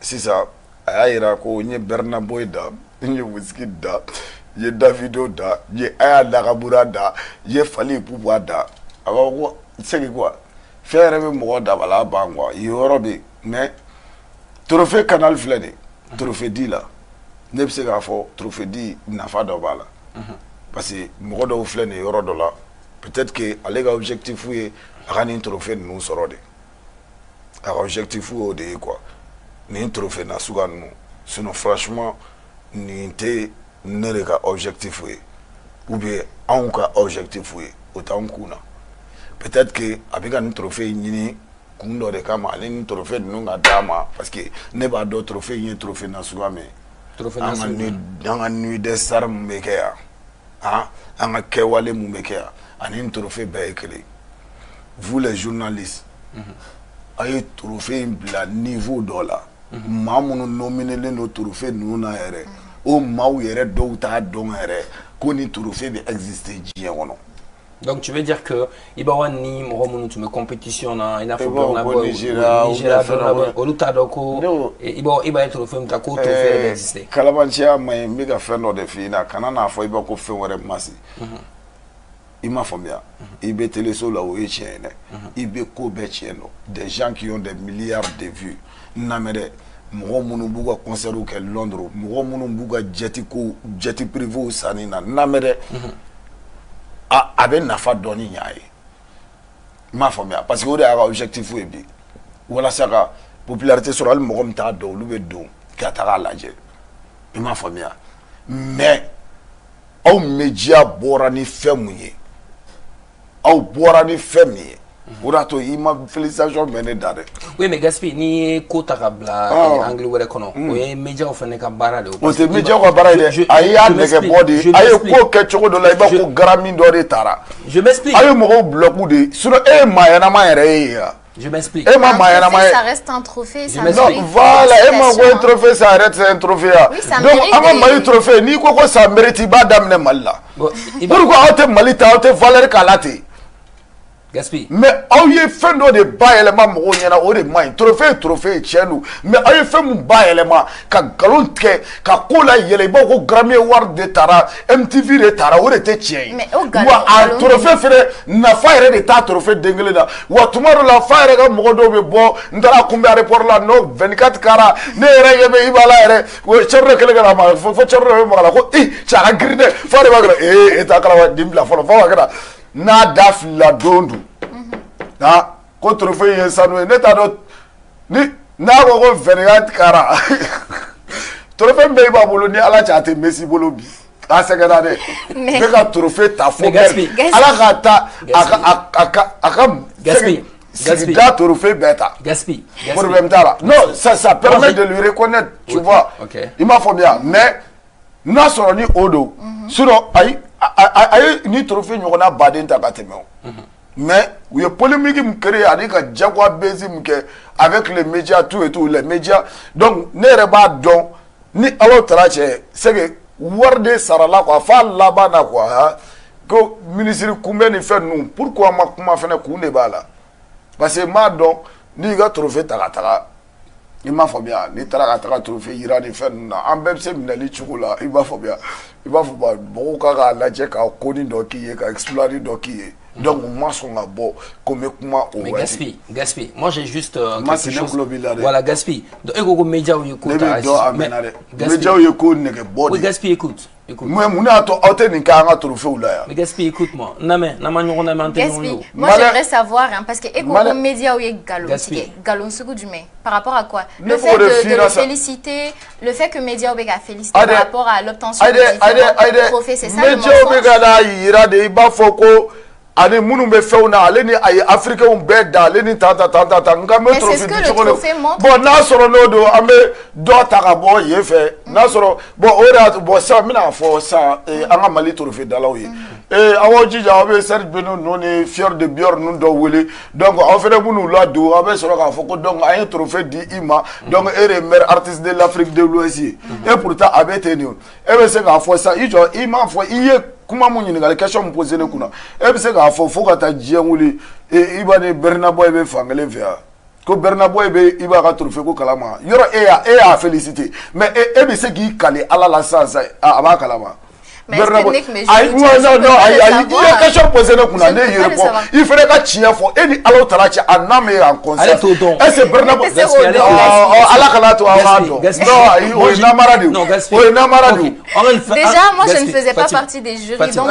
sisan a y'a yira ko n ye Burna Boy da n ye Wizkid da n ye Davido da n ye Aya Nakamura da n ye Fally Ipupa da a b'a fɔ ko c'est que quoi fɛn yɛrɛ bɛ mɔgɔ dabala ban quoi yen yɔrɔ bɛ yen mais trophée canal filɛ nin ye trophée di la ne bɛ se k'a fɔ trophée di nafa dɔ b'a la parce que mɔgɔ dɔw filɛ nin yɔrɔ dɔ la peut-être que ale ka objectif ye a ka nin trophée ninnu sɔrɔ de a ka objectif y'o de ye quoi nin trophée nasuguya ninnu sinon franchement nin tɛ ne de ka objectif ye ou bien anw ka objectif ye o t'anw kun na peut-être que a bɛ ka nin trophée ɲini kun dɔ de kama ale ni trophée ninnu ka d'a ma parce que ne b'a dɔn trophée in ye trophée nasuguya min ye an ka nuit des stars mun bɛ kɛ yan an ka kɛwale mun bɛ kɛ yan ani nin trophée bɛɛ ye kelen vous les journalistes a ye trophée in bila niveau dɔ la maa minnu nominelen don trophée ninnu na yɛrɛ o maaw yɛrɛ dɔw t'a dɔn yɛrɛ ko ni trophée bɛ exister diɲɛ kɔnɔ. Donc tu veux dire que Ibawa ni mɔgɔ minnu tun bɛ compétition na i n'a fɔ Burna Boy olu t'a dɔn ko Iba ye trophée min ta ko trophée bɛ exister. Kalabanciya ma ɲi n bɛ ka fɛn dɔ de f'i ɲɛna kana n'a fɔ Iba ko fɛn wɛrɛ ma se. I m'a faamuya i bɛ téléso la o ye tiɲɛ ye dɛ i bɛ ko bɛɛ tiɲɛ dɔn des gens qui ont des milliards de vues n lamɛn dɛ mɔgɔ minnu b'u ka concerts kɛ Londres mɔgɔ minnu b'u ka jet privé sanni na n lamɛn dɛ a bɛ nafa dɔɔni ɲ'a ye n m'a faamuya parce que o de y'a ka objectif ye bi walasa ka popularité sɔrɔ hali mɔgɔ min t'a dɔn olu bɛ don ka taga lajɛ i m'a faamuya mais aw média bɔra ni fɛn mun ye aw bɔra ni fɛn min ye o de y'a to i ma félicitation bɛ ne da dɛ. oui mais Gaspi n'i ye ko ta ka bila angle wɛrɛ kɔnɔ o ye médiaw fana ka baara de ye. o tɛ médiaw ka baara ye dɛ a y'a nɛgɛ bɔ de a ye ko kɛ cogo dɔ la i b'a fɔ garamin dɔ de taara. je m'explique a ye mɔgɔw bloqué de sinon e ye maa ɲɛnama yɛrɛ ye yan. Je m'explique. Ça reste un trophée, ça mérite. Non, voilà, et moi, un trophée, ça reste un trophée. Oui, ça donc, mérite. Donc, Mali trophée, ni quoi ça mérite, il va d'amener mal là. Pourquoi on te Mali, tu as valeur calate? Gaspi. Mais on y est fait de bas éléments, on y a des mains. Trophée, chez nous. Mais on y est fait mon bas élément, quand galon tke, quand cola yele, bon, Grammy Award de Tara, MTV de Tara, on était tien. Mais au galon. Un trophée fait, n'a pas de ta trophée d'engle là. Ou tomorrow la fire, comme Modo, bon, n'dara combien report là, non, 24 cara, ne règle, ibala, ou cherche quelqu'un là, faut chercher moi là, t'as un grille, faut aller, et t'as qu'à la faut n'a daf la dondu na ko trophée ye sanu ne ta do ni na ko 24 kara trophée be ba bolo ni ala cha te Messi bolo bi a segada de be ka trophée ta fo ala ka ta aka Gaspi da trophée beta Gaspi problème là non ça permet de lui reconnaître tu vois il m'a fait bien mais n'a sɔrɔ ni odo sinon ayi ni trophée ɲɔgɔnna baden ta ka tɛmɛ o mais u ye polémique min créé ani ka jagoya bezi min kɛ avec les médias tout et tout les médias donc ne yɛrɛ b'a dɔn ni Ala taara cɛ c'est que wari de sarala quoi f'a laban na quoi ko ministre kunbɛ ni fɛn ninnu pourquoi ma kuma fɛnɛ kun de b'a la parce que m'a dɔn n'i ka trophée ta ka taga i m'a faamuya n'i taara ka taga trophée yira ni fɛn ninnu na an bɛɛ bɛ se minɛli cogo la i b'a faamuya i b'a fɔ mɔgɔw kan k'a lajɛ ka koni dɔ k'i ye ka exploit dɔ k'i ye donc ma sɔn ka bɔ ko n bɛ kuma o waati. Mais Gaspi, moi j'ai juste quelque chose. Voilà Gaspi. Donc e ko ko médiaw ye ko ta. Ne bɛ dɔn a mɛnna dɛ. Médiaw ye ko nɛgɛ bɔ de. Oui Gaspi écoute. Mais mun y'a to aw tɛ nin kɛ an ka trophée la yan. Mais Gaspi écoute-moi. Nama ɲɔgɔn na man tɛ ɲɔgɔn ye. Moi j'aimerais savoir hein, parce que e ko ko médiaw ye galon sugu jumɛn par rapport à quoi? Le fait de le féliciter, le fait que médiaw bɛ ka féliciter par rapport à l'obtention de différents trophées, c'est ça le mensonge. Médiaw bɛ ka na yira de i b'a fɔ ko ani minnu bɛ fɛnw na ale ni a ye africains bɛɛ da ale ni tan nka n bɛ trophée di cogo de bon n'a sɔrɔ n'o don an bɛ dɔ ta ka bɔ yen fɛ n'a sɔrɔ bon o de y'a to bon sisan n bɛna fɔ sisan an ka Mali trophée dalaw ye aw jija aw bɛ Serge Beno ninnu ni Fior de Bior ninnu dɔw wele donc aw fana minnu ladon aw bɛ sɔrɔ k'a fɔ ko donc an ye trophée di i ma donc e de ye meilleur artiste de l'Afrique de l'Ouest ye et pourtant a bɛ ten de e bɛ se k'a fɔ sisan i jɔ i m'a fɔ i ye kuma mun ɲininkali question mun posé ne kunna e bɛ se k'a fɔ fo ka taa diɲɛ wuli i b'a ni Burna Boy bɛ fankelen fɛ yan ko Bernabo il va retrouver ko kalama yoro e a félicité mais e be se ki kale ala la sansa aba kalama Bernabo ay non ay il y a quelque chose posé no kuna ne yere ko il ferait ka tiens fo e ni ala tala ci aname en concert et c'est Bernabo ala kala to awado non o na maradi o na maradi déjà moi je ne faisais pas partie des jurys donc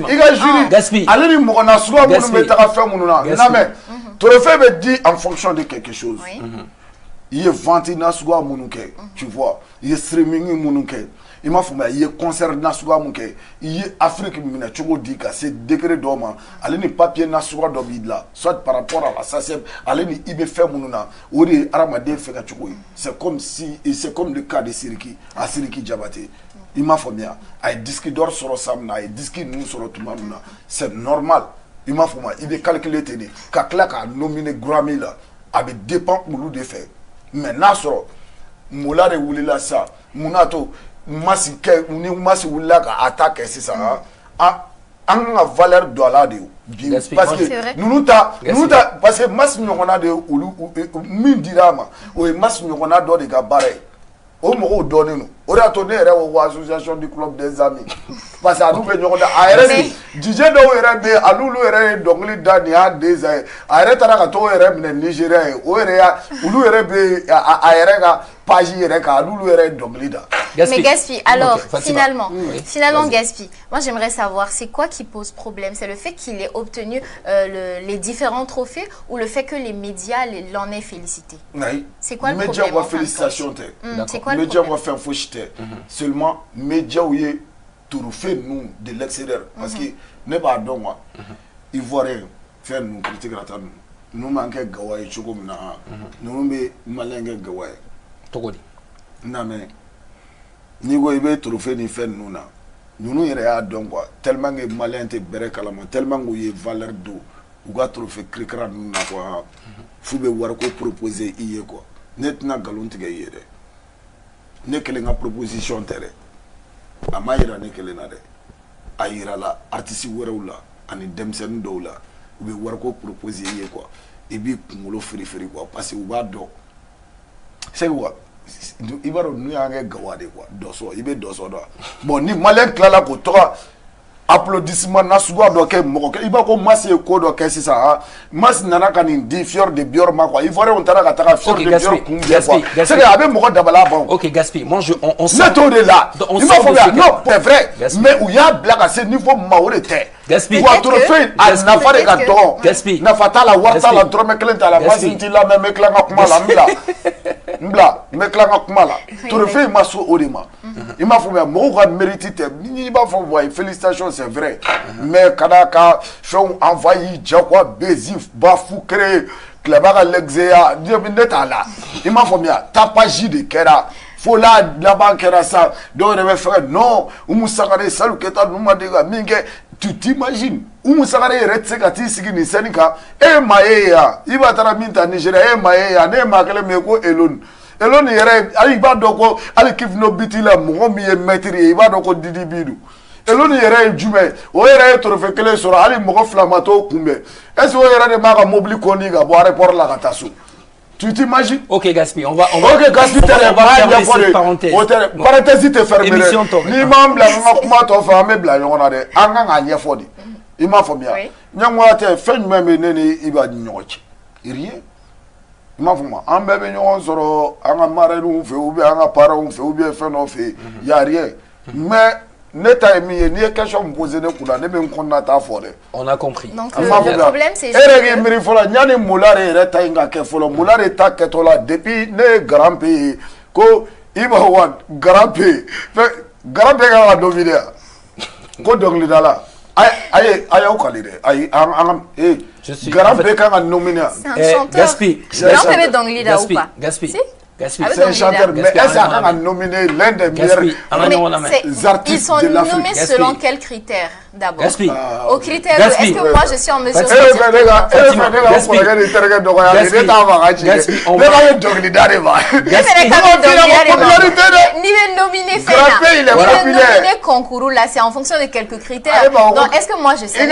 il a jury allez ni mo na suwa mo metaka fa mo na mais trophée veut dire en fonction de quelque chose. Il est vanté Nasuga Mounouke, tu vois. Il est streaming Mounouke. Il m'a fait il est concert Nasuga Mounouke. Il est Afrique Mina Chogo Dika, c'est décret d'homme. Allez ni papier Nasuga Dobidla, soit par rapport à la SACEM, allez ni Ibe fait Moununa, ou les Aramade fait Chogo. C'est comme si, c'est comme le cas de Siriki, à Siriki Djabate. Il m'a fait bien. Il disque d'or sur le Samna, il disque nous sur le Toumamouna. C'est normal. Il m'a fait il est calculé tenu quand a nominé Grammy là avec dépend pour de fait mais nasro moula de wulila ça munato masi ke ni masi wulila ka attaque c'est ça en valeur dollar de parce que nous parce que masi nyona de min dirama o masi nyona do de gabare o mo donné nous o retourner au association du club des amis parce que nous venons de ARS DJ do RB alulu RB dongli dani a des ARS tara to RB Nigeria o ulu RB ARS page RB alulu RB dongli da. Mais Gaspi, alors finalement Gaspi, moi j'aimerais savoir c'est quoi qui pose problème, c'est le fait qu'il ait obtenu les différents trophées ou le fait que les médias l'en aient félicité. C'est quoi le problème? Médias vont félicitations c'est quoi le médias vont faire fauchité. Seulement médias où il trophée nous de l'extérieur parce que ne pas donc moi Ivoirien faire nous critique la nous manquer gawaï chokomna nous me malengue gawaï togoli na mais ni go ibe trophée ni fait nous na nous yere a donc quoi tellement que malin te bere kalama tellement que y valeur d'eau ou ga trophée cricra nous na quoi fube war ko proposer iye quoi net na galon tige yere ne kele nga proposition tere amayira ne kele na de ayira la artiste wɛrɛw la ani denmisɛnnin dɔw la u bɛ wari ko proposer ye quoi i b'i kunkolo firifiri quoi parce que u b'a dɔn c'est quoi i b'a dɔn n'u y'an kɛ gawa de quoi dɔsɔ i bɛ dɔsɔ dɔn bon ni maliyɛn tilala k'o tɔgɔ applaudissement na suguya dɔ kɛ mɔgɔ kɛ i b'a ko Masi ye ko dɔ kɛ sisan Masi nana ka nin di Fior de Bior ma quoi Ivoirien taara ka taga Fior de Bior kunbɛn quoi c'est que a bɛ mɔgɔ dabala ban. Ok Gaspi, moi on ne t'o de la il m'a fɔ non c'est vrai mais u y'a bila ka se niveau ma o de tɛ. Gaspi wa trophée a nafa de ka dɔgɔ Gaspi nafa t'a la wari t'a la dɔrɔmɛ kelen t'a la Masi t'i lamɛn n bɛ tila n ka kuma la n bɛ tila n ka kuma la trophée ma so o de ma i m'a fɔ mɔgɔw ka mérite tɛ ni i b'a fɔ wa félicitations c'est vrai mais kada ka fɛnw envoyé Jakwa Bezi Bafu créé Klebaka Lexea ne t'a la i m'a fɔ tapage de kɛra fo la laban kɛra sa dɔw yɛrɛ bɛ fɛ non Umu Sakare Salou Keita ninnu ma deli ka min kɛ tu t'imagines Umu Sakare yɛrɛ tɛ se ka t'i sigi nin scène kan e ma ye yan i b'a taara min ta Nigeria e ma ye yan ne ye maa kelen min ye ko Eloni yɛrɛ hali i b'a dɔn ko hali Kifno Biti la mɔgɔ min ye maître ye i b'a dɔn ko Didi Bidu Eloni yɛrɛ ye jumɛn o yɛrɛ ye trophée kelen sɔrɔ hali mɔgɔ fila ma t'o kunbɛn est-ce que o yɛrɛ de b'a ka mobili kɔni ka bɔ aéroport la ka taa so. Tu t'imagines? Ok Gaspi, on va ok Gaspi on va fermer cette parenthèse. Parenthèse te fermer. Ni ma bila n ka kuma tɔ fɛ an bɛ bila ɲɔgɔn na dɛ an kan k'a ɲɛfɔ de i m'a faamuya ɲɛngoya tɛ fɛn jumɛn bɛ ne ni i b'a ni ɲɔgɔn cɛ rien i m'a faamu an bɛɛ bɛ ɲɔgɔn sɔrɔ an ka marraines fɛ ou bien an ka parents fɛ ou bien fɛn dɔ fɛ y a rien mais ne ta ye min ye n'i ye question me poser ne kunna ne bɛ n kɔnɔna t'a fɔ dɛ. On a compris. Donc le problème c'est e yɛrɛ k'i miiri fɔlɔ yanni Mulare yɛrɛ ta in ka kɛ fɔlɔ Mulare ta kɛtɔ la depuis ne ye grand P ye ko i b'a wa grand P grand P kan ka dɔ bi dɛ ko dɔnkilidala a y'aw kali dɛ ayi an ka grand P kan ka nominer. C'est un chanteur. Gaspi. Grand P bɛ dɔnkili da ou pas? Gaspi. C'est un chanteur, mais est-ce qu'on a nominé l'un des meilleurs artistes ils sont de l'Afrique? nommés selon quels critères d'abord? Aux critères, est-ce que moi je suis en mesure de dire concours là, c'est en fonction de quelques critères. Donc est-ce que moi je sais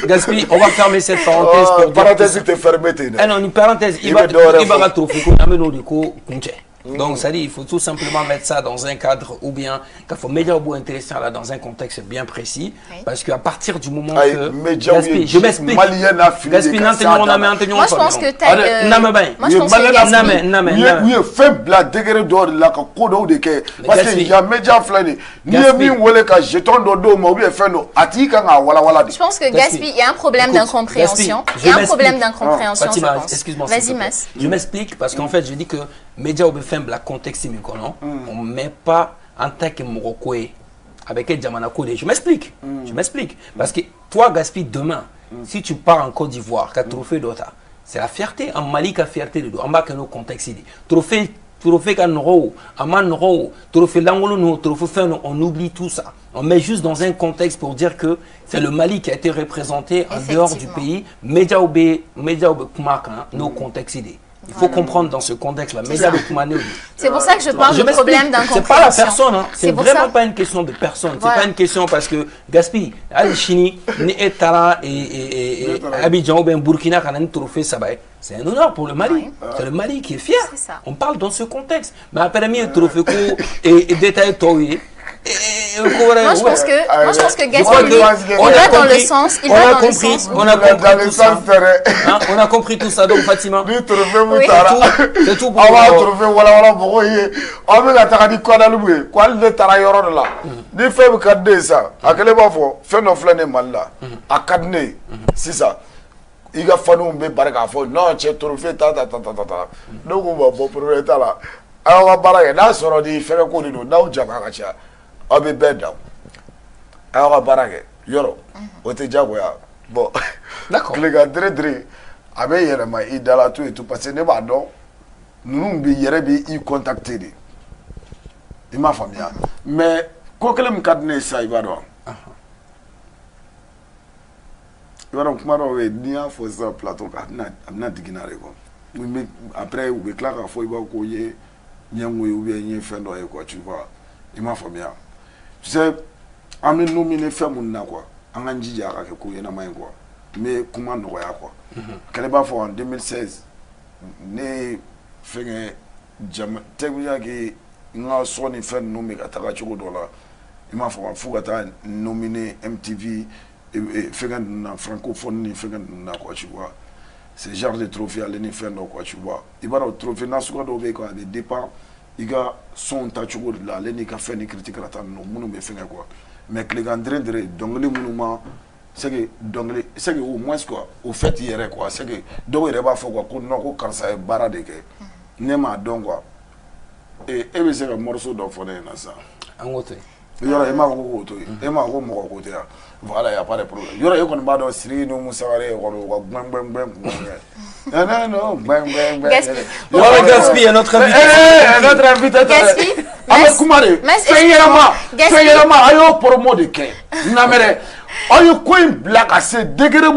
Gaspi, on va fermer cette parenthèse. Si tu fermes, une parenthèse, il va trouver donc, ça dit, il faut tout simplement mettre ça dans un cadre ou bien qu'il faut média au bout intéressant là dans un contexte bien précis. Parce qu'à partir du moment que. Gaspi, je m'explique. Gaspi, moi je pense que faible la degré d'or là que Kodo de Ké. Parce qu'il y a média flâné. Ni mi wole ka jeton dodo mo bien fait no ati ka wala wala. Je pense que Gaspi, il y a un problème d'incompréhension. Il y a un problème d'incompréhension. Excuse-moi. Vas-y, Mas. Je m'explique parce qu'en fait, je dis que média au la contexte on ne met pas en tant que Moroccoé avec un Djamanako. Je m'explique. Parce que toi, Gaspi, demain, si tu pars en Côte d'Ivoire, tu as trophée d'Ota, c'est la fierté. En Mali, tu as fierté de en bas que nos contextes. Trophée Kanro, Amanro, trophée Langolo, trophée Fen, on oublie tout ça. On met juste dans un contexte pour dire que c'est le Mali qui a été représenté en dehors du pays. Média Obe Kumaka, nos contextes. Il faut comprendre dans ce contexte-là. C'est pour ça que je parle de problème d'incompréhension. C'est pas la personne, hein. C'est vraiment pas une question de personne. C'est pas une question parce que Gaspi, Al-Chini, Etara et Abidjan ou bien Burkina, quand on a un trophée, ça va. C'est un honneur pour le Mali. C'est le Mali qui est fier. On parle dans ce contexte. Mais après, il y a un trophée et détail Toye. Moi je pense que Gaspi on va dans le sens on a compris tout ça donc Fatima c'est tout pour avoir trouvé voilà on veut la taradi quoi dans le quoi le tarayoro là ni fait cadre ça à quel moment fait no flâner mal là à cadre c'est ça il va falloir me baraka fo non c'est trophée ta donc on va pour le ta là alors baraka là soro di fait ko ni na o jama ka cha abe bedam alors baraka yoro o te jagoya bon d'accord les gars dre abe yere ma i dala tout et tout parce que ne ba don nous bi yere bi i contacter de il m'a famille mais ko kelem kadne sa ibado yoro kuma do we dia fo ça plateau ka na diginare ko mais après ou be clara fo iba ko ye nyanwe ou bien yen fait do e quoi tu vois il m'a famille tu sais en nominé fait mon na quoi en anjija ka ko yena may quoi mais comment no ya quoi Kaleba en 2016 ne fenge jama teguya ki nga soni fait nommé ka taka choko dola il m'a fait fugata nominé MTV fenge na francophone ni fenge na quoi tu vois ce genre de trophée à l'ennemi fait quoi tu vois il va au trophée na suka do be quoi de départ il ga son ta choko la l'ennemi ka fait ni critique la tan no munu be fenge quoi mais que les gandre donc les monuments c'est que donc c'est que au moins quoi au fait hier quoi c'est que donc il va faut quoi qu'on non ko karsa bara de que nema donc quoi et be c'est un morceau d'enfoné na ça en autre yoro e ma ko to e ma ko mo ko te voilà y a pas de problème yoro e kon ba do siri no musaware ko gbang non voilà Gaspi notre invité Gaspi avec Kumare feyama ayo promo de que na mere ayo ko in black assez degré